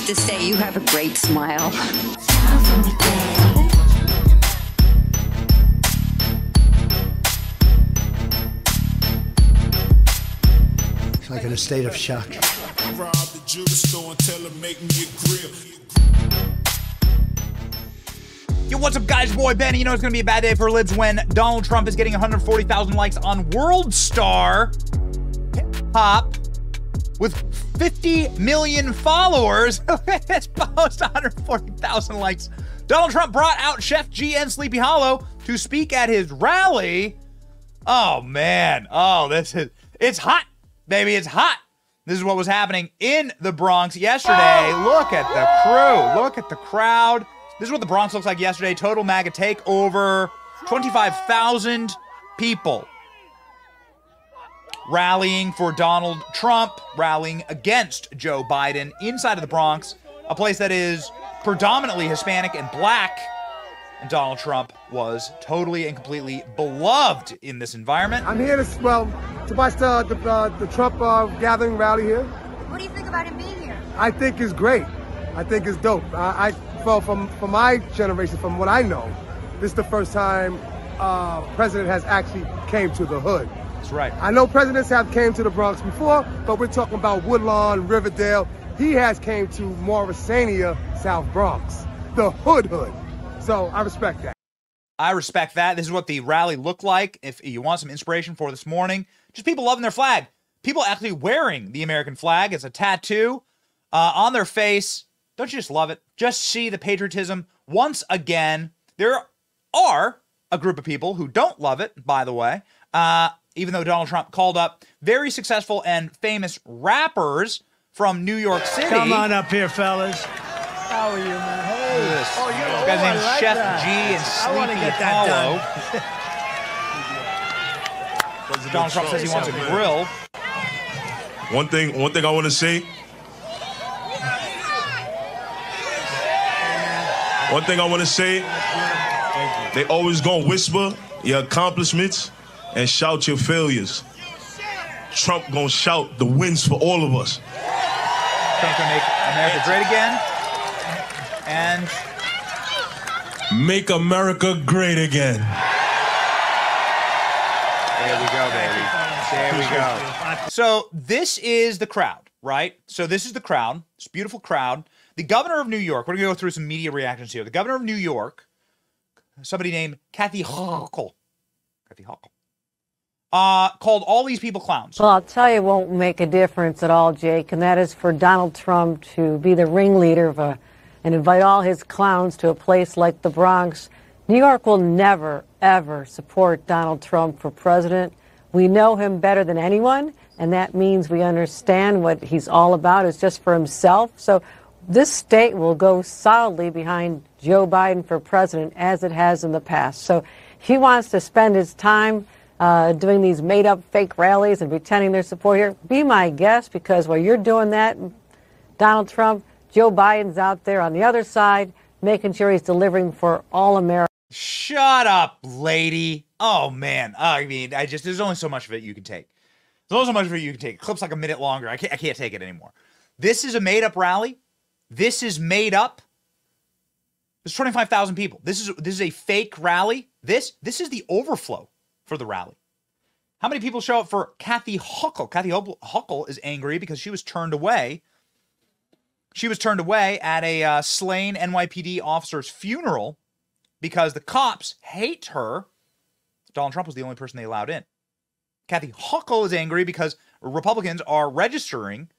have to say, you have a great smile. It's like in a state of shock. Yo, what's up, guys? Boy Benny. You know it's going to be a bad day for libs when Donald Trump is getting 140,000 likes on World Star Hip-Hop with 50 million followers. This post, 140,000 likes. Donald Trump brought out Chef G and Sleepy Hollow to speak at his rally. Oh, man. Oh, it's hot, baby. It's hot. This is what was happening in the Bronx yesterday. Look at the crew. Look at the crowd. This is what the Bronx looks like yesterday. Total MAGA takeover. 25,000 people rallying for Donald Trump, rallying against Joe Biden inside of the Bronx, a place that is predominantly Hispanic and black. And Donald Trump was totally and completely beloved in this environment. I'm here to watch the Trump gathering rally here. What do you think about him being here? I think it's great. I think it's dope. Well, from my generation, from what I know, this is the first time president has actually came to the hood. That's right. I know presidents have came to the Bronx before, but we're talking about Woodlawn, Riverdale. He has came to Morrisania, South Bronx, the hood. So I respect that. I respect that. This is what the rally looked like. If you want some inspiration for this morning, just people loving their flag. People actually wearing the American flag as a tattoo on their face. Don't you just love it? Just see the patriotism once again. There are a group of people who don't love it, by the way, even though Donald Trump called up very successful and famous rappers from New York City. Come on up here, fellas. How are you, man? Hey. This guy's name is Chef G and Sleepy Hollow. Donald Trump says he wants a grill. One thing I want to say. One thing I want to say. They always gonna whisper your accomplishments and shout your failures. Trump gonna shout the wins for all of us. Trump's gonna make America great again. And make America great again. There we go, baby. There we go. So this is the crowd, right? So this is the crowd. This beautiful crowd. The governor of New York, we're going to go through some media reactions here. The governor of New York, somebody named Kathy Hochul, called all these people clowns. Well, I'll tell you, it won't make a difference at all, Jake, and that is for Donald Trump to be the ringleader of and invite all his clowns to a place like the Bronx. New York will never, ever support Donald Trump for president. We know him better than anyone, and that means we understand what he's all about is just for himself. So this state will go solidly behind Joe Biden for president, as it has in the past. So he wants to spend his time doing these made-up fake rallies and pretending their support here. Be my guest, because while you're doing that, Donald Trump, Joe Biden's out there on the other side, making sure he's delivering for all Americans. Shut up, lady. Oh, man. I mean, there's only so much of it you can take. There's only so much of it you can take. It clip's like a minute longer. I can't take it anymore. This is a made-up rally. This is made up. There's 25,000 people. This is a fake rally. This is the overflow for the rally. How many people show up for Kathy Hochul? Kathy Hochul is angry because she was turned away. She was turned away at a slain NYPD officer's funeral because the cops hate her. Donald Trump was the only person they allowed in. Kathy Hochul is angry because Republicans are registering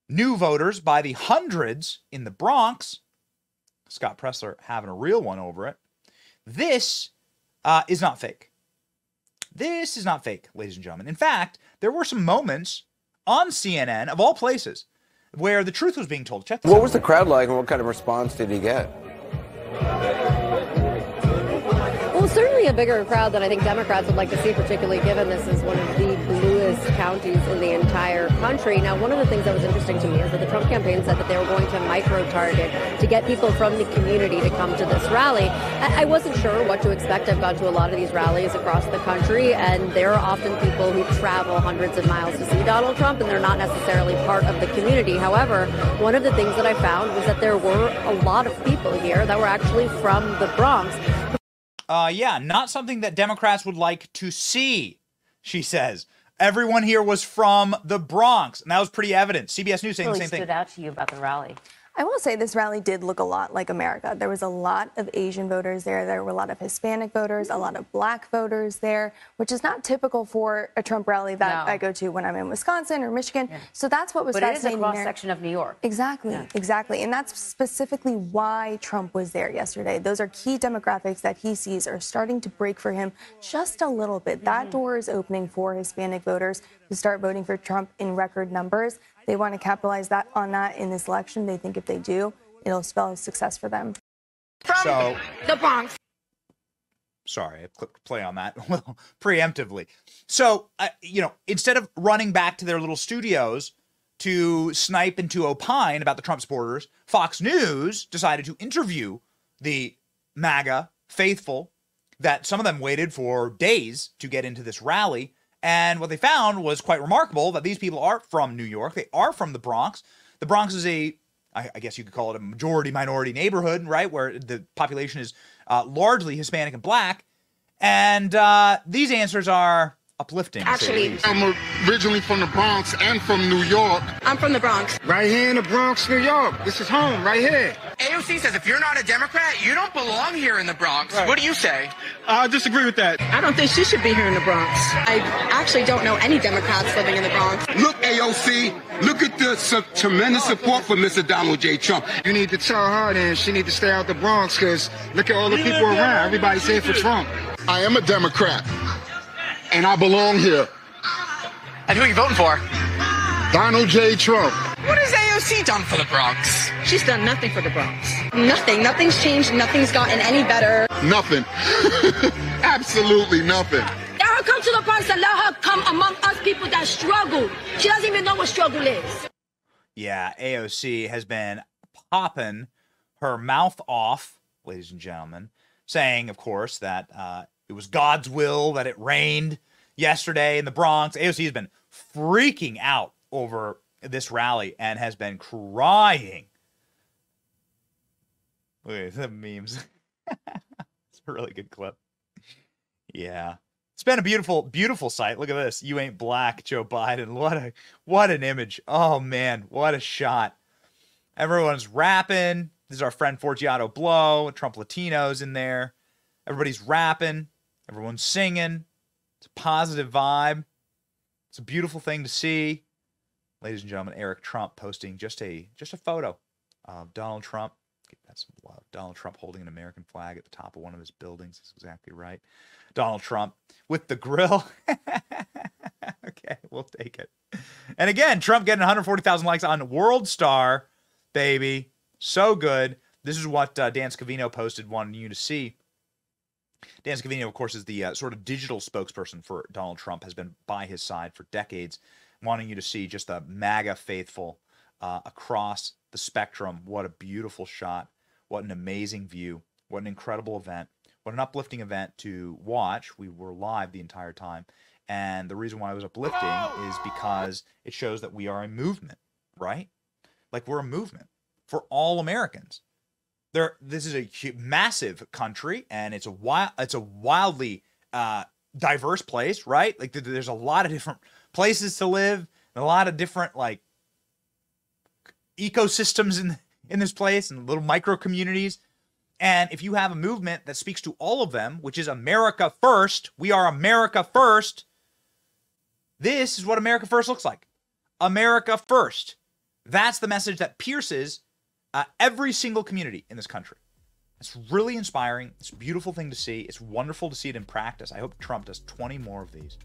new voters by the hundreds in the Bronx. Scott Pressler having a real one over it. This is not fake. This is not fake, ladies and gentlemen. In fact, there were some moments on CNN, of all places, where the truth was being told. Check this out. What was the crowd like, and what kind of response did he get? Well, certainly a bigger crowd than I think Democrats would like to see, particularly given this is one of the bluest counties in the entire country. Now, one of the things that was interesting to me is that the Trump campaign said that they were going to micro-target to get people from the community to come to this rally. I wasn't sure what to expect. I've gone to a lot of these rallies across the country, and there are often people who travel hundreds of miles to see Donald Trump, and they're not necessarily part of the community. However, one of the things that I found was that there were a lot of people here that were actually from the Bronx. Yeah, not something that Democrats would like to see, she says. Everyone here was from the Bronx, and that was pretty evident. CBS News saying the same thing. What stood out to you about the rally? I will say this rally did look a lot like America. There was a lot of Asian voters there. There were a lot of Hispanic voters, a lot of black voters there, which is not typical for a Trump rally that I go to when I'm in Wisconsin or Michigan. Yeah. So that's what was fascinating. But it is a cross-section of New York. Exactly, exactly. And that's specifically why Trump was there yesterday. Those are key demographics that he sees are starting to break for him just a little bit. That door is opening for Hispanic voters to start voting for Trump in record numbers. They want to capitalize on that in this election. They think if they do, it'll spell success for them. So, The Bronx. sorry, I clicked play on that preemptively. So, instead of running back to their little studios to snipe and to opine about the Trump supporters, Fox News decided to interview the MAGA faithful that some of them waited for days to get into this rally. And what they found was quite remarkable, that these people are from New York. They are from the Bronx. The Bronx is I guess you could call it a majority-minority neighborhood, right, where the population is largely Hispanic and black. And these answers are uplifting. Actually, I'm originally from the Bronx and from New York. I'm from the Bronx. Right here in the Bronx, New York. This is home, right here. AOC says if you're not a Democrat, you don't belong here in the Bronx. Right. What do you say? I disagree with that. I don't think she should be here in the Bronx. I actually don't know any Democrats living in the Bronx. Look, AOC, look at the tremendous support for Mr. Donald J. Trump. You need to tell her then she need to stay out the Bronx, because look at all the people around. Everybody's here for Trump. I am a Democrat, and I belong here. And who are you voting for? Donald J. Trump. What has AOC done for the Bronx? She's done nothing for the Bronx. Nothing. Nothing's changed. Nothing's gotten any better. Nothing. Absolutely nothing. Let her come to the Bronx and let her come among us people that struggle. She doesn't even know what struggle is. Yeah, AOC has been popping her mouth off, ladies and gentlemen, saying, of course, that it was God's will that it rained yesterday in the Bronx. AOC has been freaking out over this rally and has been crying. Look at the memes. It's a really good clip. Yeah. It's been a beautiful, beautiful sight. Look at this. You ain't black, Joe Biden. What an image. Oh, man. What a shot. Everyone's rapping. This is our friend Forgiato Blow. Trump Latinos in there. Everybody's rapping. Everyone's singing. It's a positive vibe. It's a beautiful thing to see. Ladies and gentlemen, Eric Trump posting just a photo of Donald Trump. That's some love. Donald Trump holding an American flag at the top of one of his buildings. That's exactly right. Donald Trump with the grill. Okay, we'll take it. And again, Trump getting 140,000 likes on World Star, baby. So good. This is what Dan Scavino posted, wanting you to see. Dan Scavino, of course, is the sort of digital spokesperson for Donald Trump, has been by his side for decades, wanting you to see just the MAGA faithful across the spectrum. What a beautiful shot. What an amazing view. What an incredible event. What an uplifting event to watch. We were live the entire time. And the reason why it was uplifting is because it shows that we are a movement, right? Like, we're a movement for all Americans. This is a massive country, and it's a wildly diverse place, right? Like, there's a lot of different places to live, and a lot of different like ecosystems in this place, and little micro communities. And if you have a movement that speaks to all of them, which is America first, we are America first. This is what America first looks like. America first. That's the message that pierces every single community in this country. It's really inspiring. It's a beautiful thing to see. It's wonderful to see it in practice. I hope Trump does 20 more of these.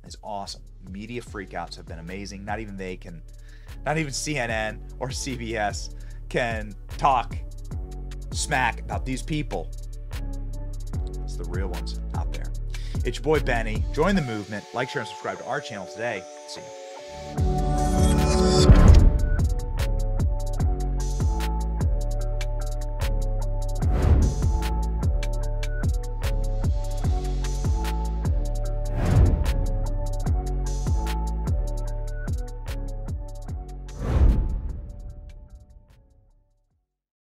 It's awesome. Media freakouts have been amazing. Not even CNN or CBS can talk smack about these people. ones, the real ones out there. It's your boy Benny. Join the movement. Like, share, and subscribe to our channel today. See you.